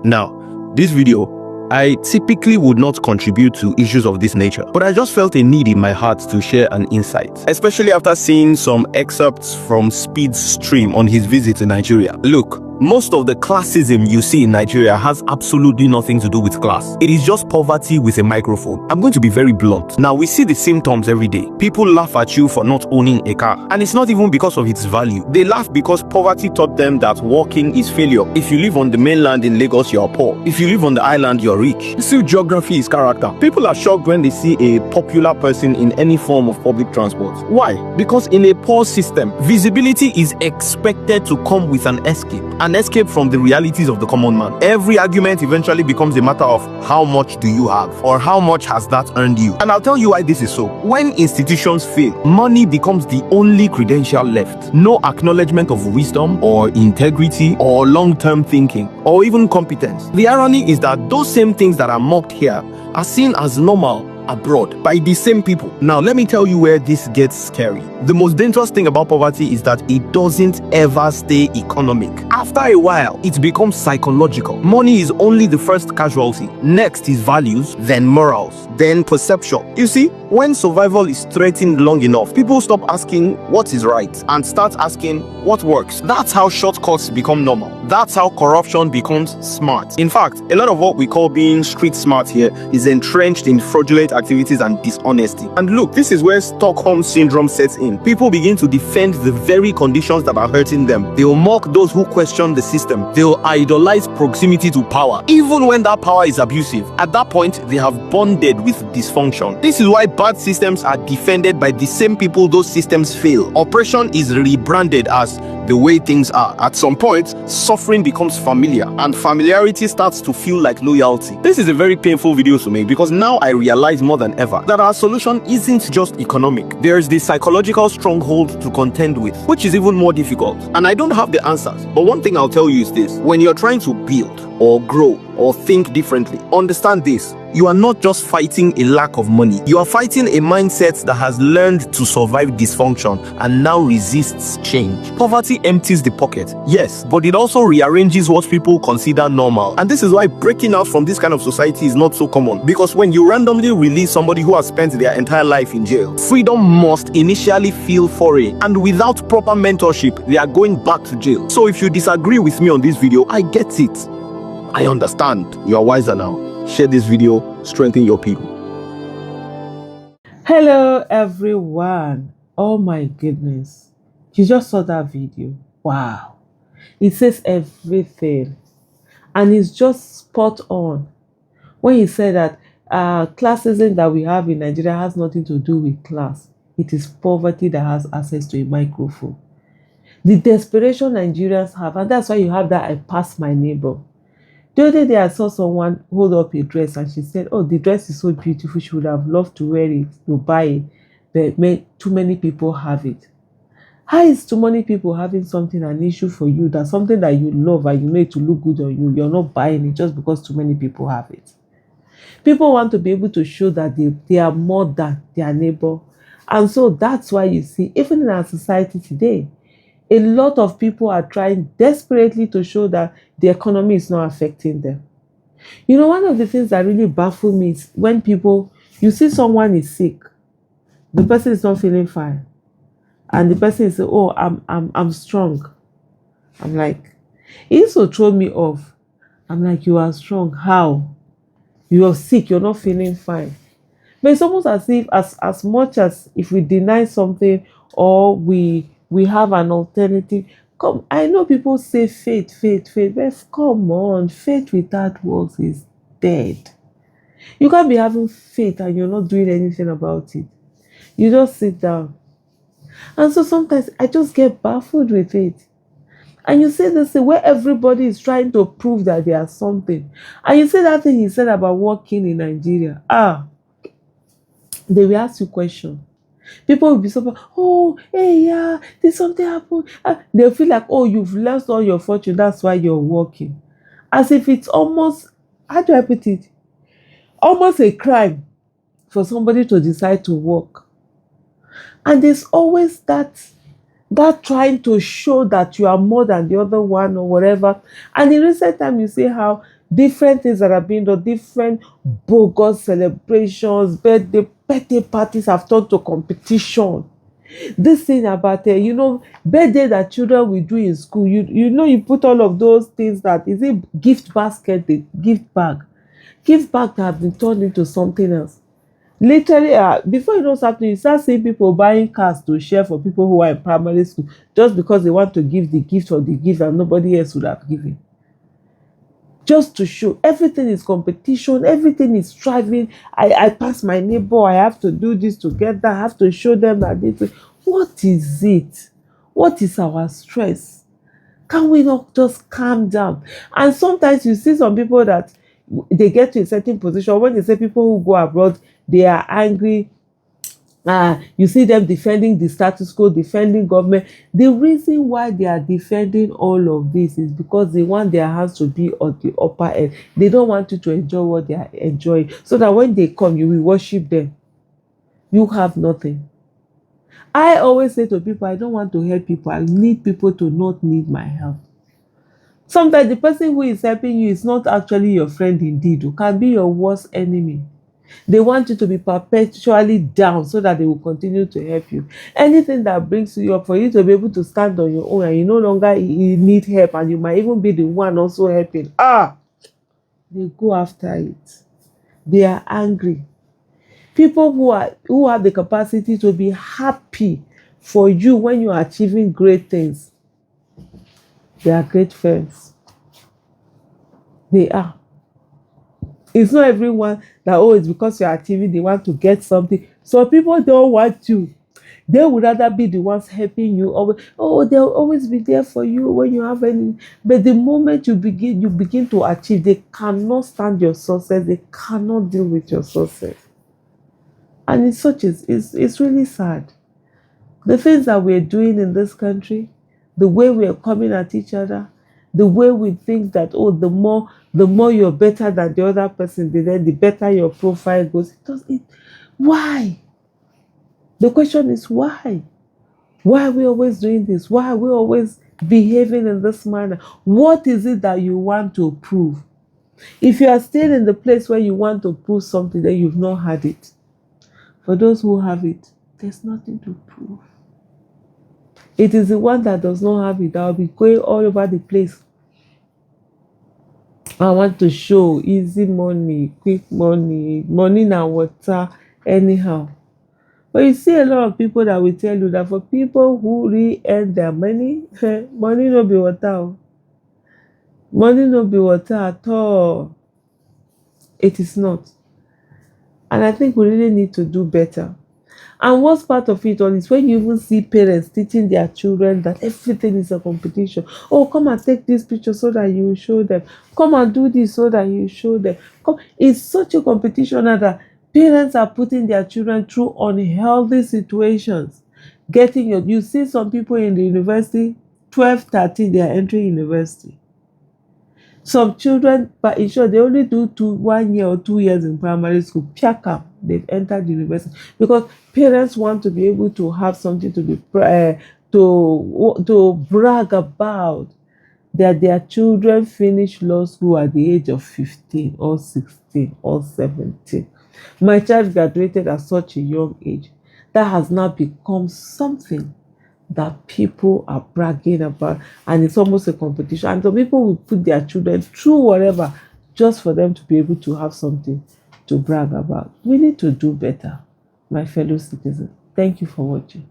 Now, this video, I typically would not contribute to issues of this nature, but I just felt a need in my heart to share an insight, especially after seeing some excerpts from Speed's stream on his visit to Nigeria. Look, most of the classism you see in Nigeria has absolutely nothing to do with class. It is just poverty with a microphone. I'm going to be very blunt. Now, we see the symptoms every day. People laugh at you for not owning a car, and it's not even because of its value. They laugh because poverty taught them that working is failure. If you live on the mainland in Lagos, you're poor. If you live on the island, you're rich. Still, geography is character. People are shocked when they see a popular person in any form of public transport. Why? Because in a poor system, visibility is expected to come with an escape from the realities of the common man. Every argument eventually becomes a matter of how much do you have, or how much has that earned you. And I'll tell you why this is so. When institutions fail, money becomes the only credential left. No acknowledgement of wisdom or integrity or long-term thinking or even competence. The irony is that those same things that are mocked here are seen as normal abroad by the same people. Now, let me tell you where this gets scary. The most dangerous thing about poverty is that it doesn't ever stay economic. After a while, it becomes psychological. Money is only the first casualty. Next is values, then morals, then perception. You see, when survival is threatened long enough, people stop asking what is right and start asking what works. That's how shortcuts become normal. That's how corruption becomes smart. In fact, a lot of what we call being street smart here is entrenched in fraudulent activities and dishonesty. And look, this is where Stockholm syndrome sets in. People begin to defend the very conditions that are hurting them. They will mock those who question the system. They will idolize proximity to power, even when that power is abusive. At that point, they have bonded with dysfunction. This is why bad systems are defended by the same people those systems fail. Oppression is rebranded as the way things are. At some point, suffering becomes familiar, and familiarity starts to feel like loyalty. This is a very painful video to make, because now I realize more than ever that our solution isn't just economic. There's the psychological stronghold to contend with, which is even more difficult. And I don't have the answers, but one thing I'll tell you is this: when you're trying to build or grow or think differently, understand this: you are not just fighting a lack of money. You are fighting a mindset that has learned to survive dysfunction and now resists change. Poverty empties the pocket, yes, but it also rearranges what people consider normal. And this is why breaking out from this kind of society is not so common. Because when you randomly release somebody who has spent their entire life in jail, freedom must initially feel foreign. And without proper mentorship, they are going back to jail. So if you disagree with me on this video, I get it. I understand. You are wiser now. Share this video, strengthen your people. Hello everyone. Oh my goodness, you just saw that video. Wow, it says everything, and it's just spot on when he said that classism that we have in Nigeria has nothing to do with class. It is poverty that has access to a microphone. The desperation Nigerians have, and that's why you have that I pass my neighbor. The other day I saw someone hold up a dress and she said, oh, the dress is so beautiful, she would have loved to wear it, to buy it, but too many people have it. How is too many people having something an issue for you, that something that you love and you know it will look good on you, you're not buying it just because too many people have it? People want to be able to show that they are more than their neighbor. And so that's why you see, even in our society today, a lot of people are trying desperately to show that the economy is not affecting them. You know, one of the things that really baffles me is when you see someone is sick, the person is not feeling fine, and the person is saying, oh, I'm strong. I'm like, it used to throw me off. I'm like, you are strong. How? You are sick, you're not feeling fine. But it's almost as if as much as if we deny something or we have an alternative. Come, I know people say faith, but come on, faith without works is dead. You can't be having faith and you're not doing anything about it. You just sit down. And so sometimes I just get baffled with it. And you see this thing where everybody is trying to prove that they are something. And you see that thing he said about working in Nigeria. They will ask you questions. People will be so, oh, hey, yeah, did something happen? They'll feel like, oh, you've lost all your fortune, that's why you're working. As if it's almost, how do I put it? Almost a crime for somebody to decide to work. And there's always that trying to show that you are more than the other one or whatever. And in recent time, you see how different things that are being done, different bogus celebrations, birthday parties have turned to competition. This thing about birthday that children will do in school, you put all of those things, that is it gift basket, the gift bag that have been turned into something else. Literally, before you know something, you start seeing people buying cars to share for people who are in primary school, just because they want to give the gift or the gift that nobody else would have given. Just to show everything is competition, everything is striving. I pass my neighbor, I have to do this to get that, I have to show them that this. What is it? What is our stress? Can we not just calm down? And sometimes you see some people that they get to a certain position, when they say people who go abroad, they are angry. You see them defending the status quo, defending government. The reason why they are defending all of this is because they want their hands to be on the upper end. They don't want you to enjoy what they are enjoying, so that when they come, you will worship them. You have nothing. I always say to people, I don't want to help people. I need people to not need my help. Sometimes the person who is helping you is not actually your friend indeed, who can be your worst enemy. They want you to be perpetually down so that they will continue to help you. Anything that brings you up, for you to be able to stand on your own, and you no longer need help, and you might even be the one also helping. They go after it. They are angry. People who have the capacity to be happy for you when you are achieving great things, they are great friends. They are. It's not everyone that, it's because you're achieving, they want to get something. So people don't want you. They would rather be the ones helping you. They'll always be there for you when you have any. But the moment you begin to achieve, they cannot stand your success. They cannot deal with your success. And it's really sad. The things that we're doing in this country, the way we're coming at each other, the way we think that, the more you're better than the other person, then the better your profile goes. Why? The question is why? Why are we always doing this? Why are we always behaving in this manner? What is it that you want to prove? If you are still in the place where you want to prove something, then you've not had it. For those who have it, there's nothing to prove. It is the one that does not have it that will be going all over the place. I want to show easy money, quick money, money na water, anyhow. But you see a lot of people that will tell you that for people who really earn their money, money no be water. Money no be water at all. It is not. And I think we really need to do better. And what's part of it all is when you even see parents teaching their children that everything is a competition. Come and take this picture so that you will show them. Come and do this so that you show them. It's such a competition that parents are putting their children through unhealthy situations. You see some people in the university, 12, 13, they are entering university. Some children, but in short, they only do 1 year or 2 years in primary school. Piaka, they've entered university because parents want to be able to have something to be to brag about, that their children finish law school at the age of 15 or 16 or 17. My child graduated at such a young age. That has now become something that people are bragging about, and it's almost a competition. And the people will put their children through whatever just for them to be able to have something to brag about. We need to do better, my fellow citizens. Thank you for watching.